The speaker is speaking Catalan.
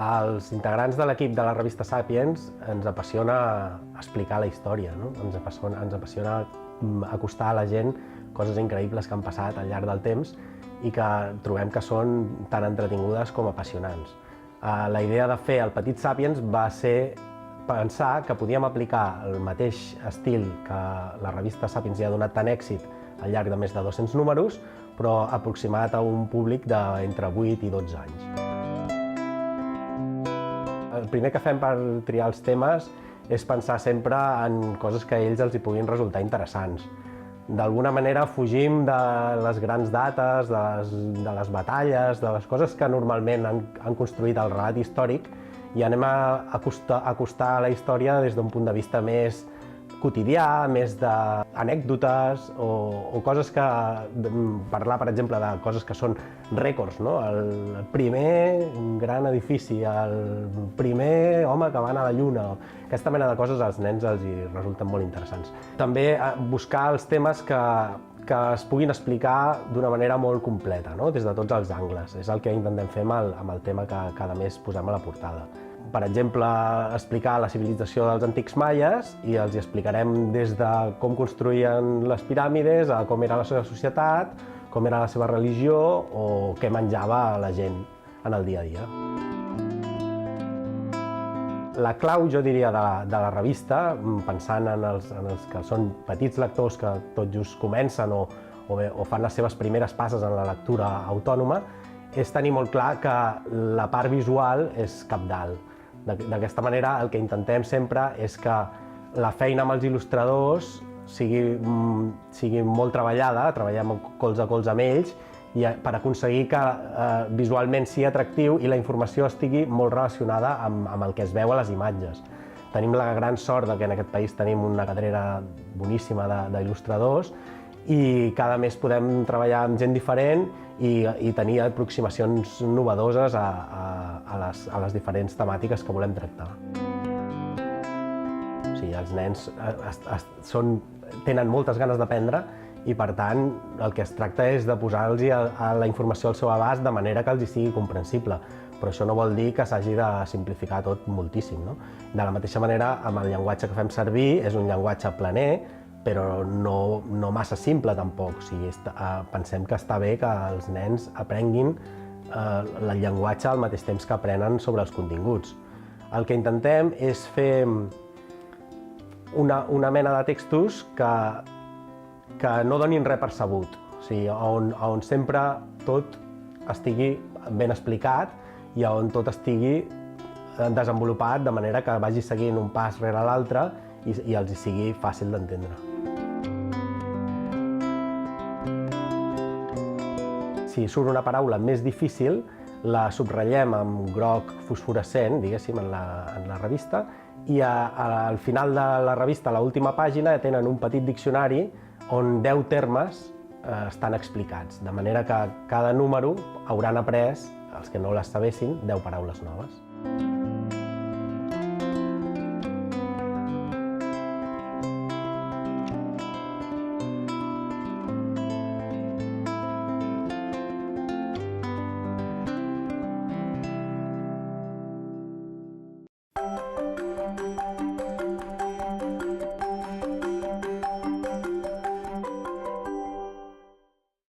Als integrants de l'equip de la revista Sàpiens ens apassiona explicar la història, no? Ens apassiona acostar a la gent coses increïbles que han passat al llarg del temps i que trobem que són tan entretingudes com apassionants. La idea de fer el Petit Sàpiens va ser pensar que podíem aplicar el mateix estil que la revista Sàpiens ja ha donat tant èxit al llarg de més de 200 números, però aproximat a un públic d'entre 8 i 12 anys. El primer que fem per triar els temes és pensar sempre en coses que a ells els hi puguin resultar interessants. D'alguna manera fugim de les grans dates, de les batalles, de les coses que normalment han construït el relat històric i anem a acostar la història des d'un punt de vista més quotidià, més d'anècdotes o coses que... parlar, per exemple, de coses que són rècords, no? El primer gran edifici, el primer home que va anar a la Lluna. Aquesta mena de coses als nens els hi resulten molt interessants. També buscar els temes que es puguin explicar d'una manera molt completa, no? Des de tots els angles. És el que intentem fer amb el tema que cada mes posem a la portada. Per exemple, explicar la civilització dels antics maies i els explicarem des de com construïen les piràmides, a com era la seva societat, com era la seva religió o què menjava la gent en el dia a dia. La clau, jo diria, de la revista, pensant en els que són petits lectors que tot just comencen o fan les seves primeres passes en la lectura autònoma, és tenir molt clar que la part visual és cabdal. D'aquesta manera, el que intentem sempre és que la feina amb els il·lustradors sigui molt treballada, treballem colze a colze amb ells, per aconseguir que visualment sigui atractiu i la informació estigui molt relacionada amb el que es veu a les imatges. Tenim la gran sort que en aquest país tenim una cadrera boníssima d'il·lustradors i cada mes podem treballar amb gent diferent i tenir aproximacions novedoses a les diferents temàtiques que volem tractar. O sigui, els nens tenen moltes ganes d'aprendre i, per tant, el que es tracta és de posar-los la informació al seu abast de manera que els sigui comprensible. Però això no vol dir que s'hagi de simplificar tot moltíssim, no? De la mateixa manera, amb el llenguatge que fem servir és un llenguatge planer, però no massa simple tampoc. O sigui, pensem que està bé que els nens aprenguin el llenguatge al mateix temps que aprenen sobre els continguts. El que intentem és fer una mena de textos que no donin res per sabut, o sigui, on sempre tot estigui ben explicat i on tot estigui desenvolupat de manera que vagi seguint un pas rere l'altre i els sigui fàcil d'entendre. Si surt una paraula més difícil, la subratllem amb groc fosforescent, diguéssim, en la revista, i al final de la revista, a l'última pàgina, tenen un petit diccionari on 10 termes estan explicats, de manera que cada número hauran après, els que no les sabessin, 10 paraules noves.